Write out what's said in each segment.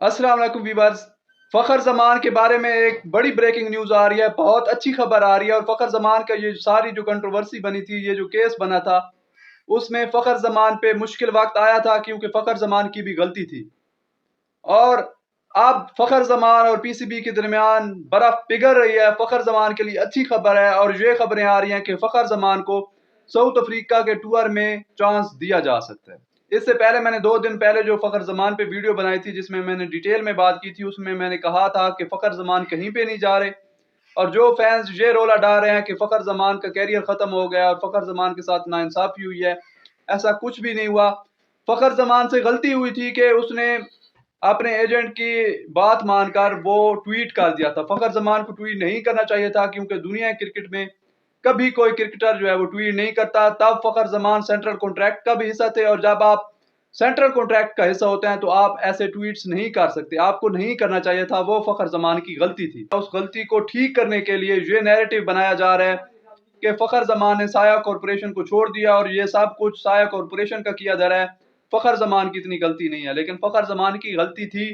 अस्सलाम वालेकुम व्यूअर्स। फ़खर ज़मान के बारे में एक बड़ी ब्रेकिंग न्यूज़ आ रही है, बहुत अच्छी खबर आ रही है। और फ़खर ज़मान का ये सारी जो कंट्रोवर्सी बनी थी, ये जो केस बना था, उसमें फ़खर ज़मान पे मुश्किल वक्त आया था क्योंकि फ़खर ज़मान की भी गलती थी। और अब फ़खर ज़मान और पीसीबी के दरमियान बर्फ़ पिघल रही है। फ़खर ज़मान के लिए अच्छी खबर है और ये खबरें आ रही हैं कि फ़खर ज़मान को साउथ अफ्रीका के टूर में चांस दिया जा सकता है। इससे पहले मैंने 2 दिन पहले जो फ़खर ज़मान पे वीडियो बनाई थी, जिसमें मैंने डिटेल में बात की थी, उसमें मैंने कहा था कि फ़खर ज़मान कहीं पे नहीं जा रहे। और जो फैंस ये रोला डाल रहे हैं कि फ़खर ज़मान का कैरियर ख़त्म हो गया और फ़खर ज़मान के साथ नाइंसाफ़ी हुई है, ऐसा कुछ भी नहीं हुआ। फ़खर ज़मान से गलती हुई थी कि उसने अपने एजेंट की बात मानकर वो ट्वीट कर दिया था। फ़खर ज़मान को ट्वीट नहीं करना चाहिए था क्योंकि दुनिया क्रिकेट में कभी कोई क्रिकेटर जो है वो ट्वीट नहीं करता। तब फ़खर ज़मान सेंट्रल कॉन्ट्रैक्ट का भी हिस्सा थे, और जब आप सेंट्रल कॉन्ट्रैक्ट का हिस्सा होते हैं तो आप ऐसे ट्वीट्स नहीं कर सकते। आपको नहीं करना चाहिए था, वो फ़खर ज़मान की गलती थी। उस गलती को ठीक करने के लिए ये नैरेटिव बनाया जा रहा है कि फ़खर ज़मान ने साया कॉर्पोरेशन को छोड़ दिया और ये सब कुछ साया कॉर्पोरेशन का किया जा रहा है। फ़खर ज़मान की इतनी गलती नहीं है, लेकिन फ़खर ज़मान की गलती थी।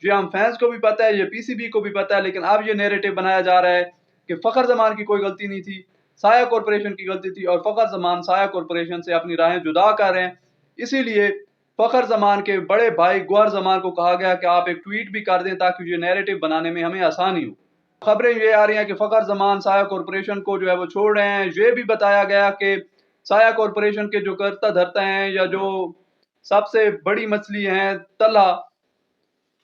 ये हम फैंस को भी पता है, ये पीसीबी को भी पता है, लेकिन अब ये नैरेटिव बनाया जा रहा है कि फ़खर ज़मान की कोई गलती नहीं थी, साया कॉर्पोरेशन की गलती थी और फ़खर ज़मान साया कॉर्पोरेशन से अपनी राहें जुदा कर रहे हैं। इसीलिए फ़खर ज़मान के बड़े भाई गौहर ज़मान को कहा गया कि आप एक ट्वीट भी कर दें ताकि ये नैरेटिव बनाने में हमें आसानी हो। खबरें ये आ रही हैं कि फ़खर ज़मान साया कॉर्पोरेशन को जो है वो छोड़ रहे हैं। ये भी बताया गया कि साया कॉर्पोरेशन के जो कर्ता धर्ता हैं, या जो सबसे बड़ी मछली हैं तल्हा,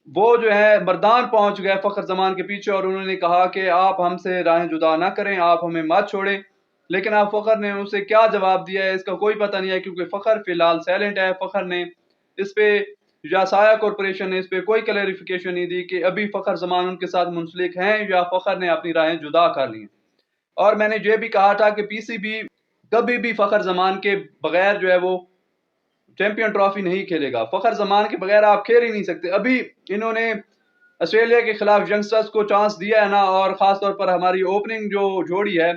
वो जो है मर्दान पहुंच गए फ़खर ज़मान के पीछे और उन्होंने कहा कि आप हमसे राहें जुदा ना करें, आप हमें मत छोड़ें। लेकिन अब फ़खर ने उसे क्या जवाब दिया है इसका कोई पता नहीं है, क्योंकि फ़खर फ़िलहाल साइलेंट है। फ़खर ने इस पे, या साया कॉर्पोरेशन ने इस पे कोई क्लैरिफिकेशन नहीं दी कि अभी फ़खर ज़मान उनके साथ मुंसलिक हैं या फ़खर ने अपनी राहें जुदा कर ली हैं। और मैंने ये भी कहा था कि पीसीबी कभी भी फ़खर ज़मान के बगैर जो है वो चैंपियन ट्रॉफी नहीं खेलेगा। फ़खर ज़मान के बगैर आप खेल ही नहीं सकते। अभी इन्होंने ऑस्ट्रेलिया के खिलाफ यंगस्टर्स को चांस दिया है ना, और ख़ास तौर पर हमारी ओपनिंग जो जोड़ी है,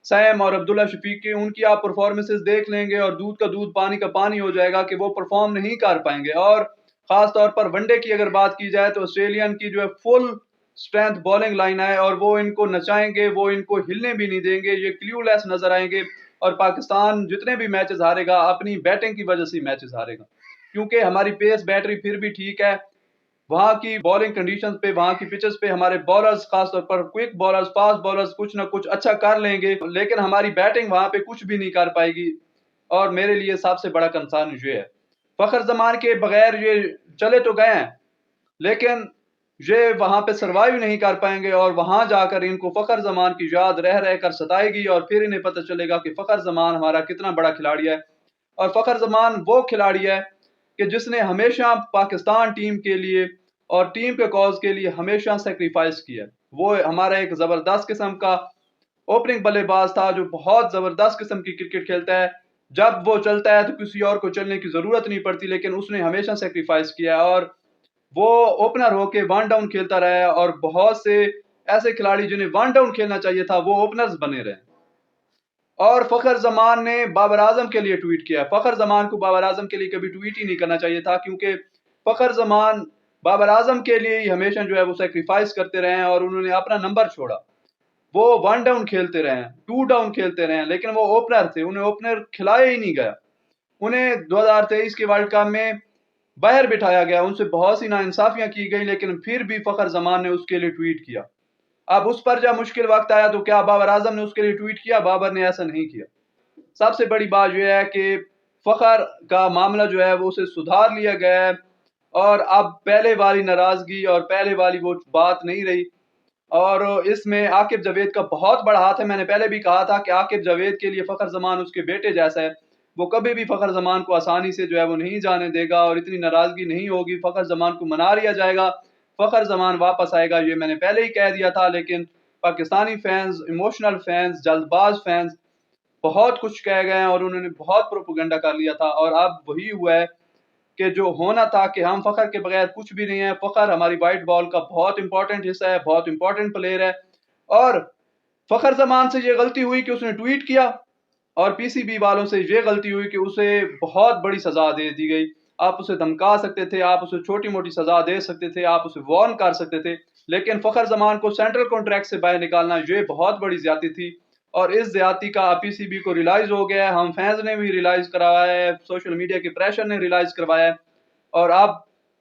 सैम और अब्दुल्ला शफीक की, उनकी आप परफॉर्मेंसेस देख लेंगे और दूध का दूध पानी का पानी हो जाएगा कि वो परफॉर्म नहीं कर पाएंगे। और ख़ास तौर पर वनडे की अगर बात की जाए तो ऑस्ट्रेलियन की जो है फुल स्ट्रेंथ बॉलिंग लाइन है और वो इनको नचाएंगे, वो इनको हिलने भी नहीं देंगे। ये क्ल्यूलेस नजर आएंगे और पाकिस्तान जितने भी मैचेस हारेगा अपनी बैटिंग की वजह से मैचेस हारेगा, क्योंकि हमारी पेस बैटरी फिर भी ठीक है। वहाँ की बॉलिंग कंडीशंस पे, वहाँ की पिचेस पे हमारे बॉलर्स, खास तौर पर क्विक बॉलर्स, फास्ट बॉलर्स कुछ ना कुछ अच्छा कर लेंगे, लेकिन हमारी बैटिंग वहाँ पे कुछ भी नहीं कर पाएगी। और मेरे लिए सबसे बड़ा कंसर्न ये है, फ़खर ज़मान के बगैर ये चले तो गए हैं, लेकिन ये वहाँ पे सर्वाइव नहीं कर पाएंगे और वहाँ जाकर इनको फ़खर ज़मान की याद रह रह कर सताएगी और फिर इन्हें पता चलेगा कि फ़खर ज़मान हमारा कितना बड़ा खिलाड़ी है। और फ़खर ज़मान वो खिलाड़ी है कि जिसने हमेशा पाकिस्तान टीम के लिए और टीम के कॉज के लिए हमेशा सेक्रीफाइस किया है। वो हमारा एक ज़बरदस्त किस्म का ओपनिंग बल्लेबाज था जो बहुत ज़बरदस्त किस्म की क्रिकेट खेलता है। जब वो चलता है तो किसी और को चलने की ज़रूरत नहीं पड़ती, लेकिन उसने हमेशा सेक्रीफाइस किया है और वो ओपनर होके वन डाउन खेलता रहा है। और बहुत से ऐसे खिलाड़ी जिन्हें वन डाउन खेलना चाहिए था वो ओपनर्स बने रहे। और फ़खर ज़मान ने बाबर आज़म के लिए ट्वीट किया। फ़खर ज़मान को बाबर आज़म के लिए कभी ट्वीट ही नहीं करना चाहिए था, क्योंकि फ़खर ज़मान बाबर आज़म के लिए ही हमेशा जो है वो सैक्रिफाइस करते रहे हैं और उन्होंने अपना नंबर छोड़ा। वो वन डाउन खेलते रहे हैं, टू डाउन खेलते रहे हैं, लेकिन वो ओपनर थे, उन्हें ओपनर खिलाया ही नहीं गया। उन्हें 2023 के वर्ल्ड कप में बाहर बिठाया गया, उनसे बहुत सी नाइंसाफ़ियाँ की गई, लेकिन फिर भी फ़खर ज़मान ने उसके लिए ट्वीट किया। अब उस पर जब मुश्किल वक़्त आया तो क्या बाबर आज़म ने उसके लिए ट्वीट किया? बाबर ने ऐसा नहीं किया। सबसे बड़ी बात यह है कि फ़खर का मामला जो है वो उसे सुधार लिया गया है और अब पहले वाली नाराज़गी और पहले वाली वो बात नहीं रही। और इसमें आकिब जावेद का बहुत बड़ा हाथ है। मैंने पहले भी कहा था कि आकिब जावेद के लिए फ़खर ज़मान उसके बेटे जैसा है। वो कभी भी फ़खर ज़मान को आसानी से जो है वो नहीं जाने देगा और इतनी नाराज़गी नहीं होगी। फ़खर ज़मान को मना लिया जाएगा, फ़खर ज़मान वापस आएगा, ये मैंने पहले ही कह दिया था। लेकिन पाकिस्तानी फैंस, इमोशनल फैंस, जल्दबाज़ फैंस बहुत कुछ कह गए हैं और उन्होंने बहुत प्रोपेगेंडा कर लिया था। और अब वही हुआ है कि जो होना था कि हम फ़खर के बगैर कुछ भी नहीं है। फ़खर हमारी वाइट बॉल का बहुत इंपॉर्टेंट हिस्सा है, बहुत इंपॉर्टेंट प्लेयर है। और फ़खर ज़मान से ये गलती हुई कि उसने ट्वीट किया और पीसीबी वालों से ये गलती हुई कि उसे बहुत बड़ी सज़ा दे दी गई। آپ اسے دھمکا سکتے تھے، آپ اسے چھوٹی موٹی سزا دے سکتے تھے، آپ اسے وارن کر سکتے تھے، لیکن فخر زمان کو سینٹرل کانٹریکٹ سے باہر نکالنا یہ بہت بڑی زیادتی تھی، اور اس زیادتی کا پی سی بی کو ریلائز ہو گیا ہے، ہم فینز نے بھی ریلائز کروایا ہے، سوشل میڈیا کے پریشر نے ریلائز کروایا ہے، اور اب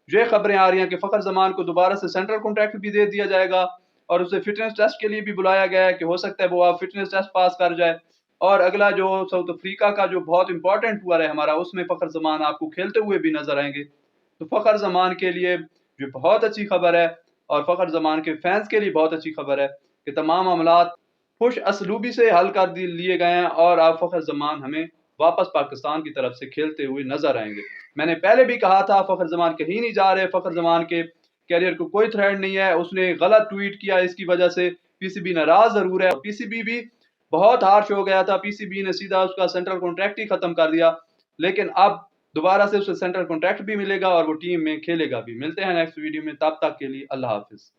یہ خبریں آ رہی ہیں کہ فخر زمان کو دوبارہ سے سینٹرل کانٹریکٹ بھی دے دیا جائے گا، اور اسے فٹنس ٹیسٹ کے لیے بھی بلایا گیا ہے کہ ہو سکتا ہے وہ آپ فٹنس ٹیسٹ پاس کر جائے، اور اگلا جو ساؤتھ افریقہ کا جو بہت امپورٹنٹ ہوا ہے ہمارا، اس میں فخر زمان آپ کو کھیلتے ہوئے بھی نظر آئیں گے، تو فخر زمان کے لیے یہ بہت اچھی خبر ہے، اور فخر زمان کے فینس کے لیے بہت اچھی خبر ہے کہ تمام معاملات خوش اسلوبی سے حل کر لیے گئے ہیں، اور آپ فخر زمان ہمیں واپس پاکستان کی طرف سے کھیلتے ہوئے نظر آئیں گے۔ میں نے پہلے بھی کہا تھا فخر زمان کہیں نہیں جا رہے، فخر زمان کے کیریئر کو کوئی تھریٹ نہیں ہے، اس نے غلط ٹویٹ کیا، اس کی وجہ سے پی سی بی ناراض ضرور ہے، پی سی بی بھی بہت ہارش ہو گیا تھا، پی سی بی نے سیدھا اس کا سینٹرل کانٹریکٹ ہی ختم کر دیا، لیکن اب دوبارہ سے اسے سینٹرل کانٹریکٹ بھی ملے گا اور وہ ٹیم میں کھیلے گا بھی۔ ملتے ہیں نیکسٹ ویڈیو میں، تب تک کے لیے اللہ حافظ۔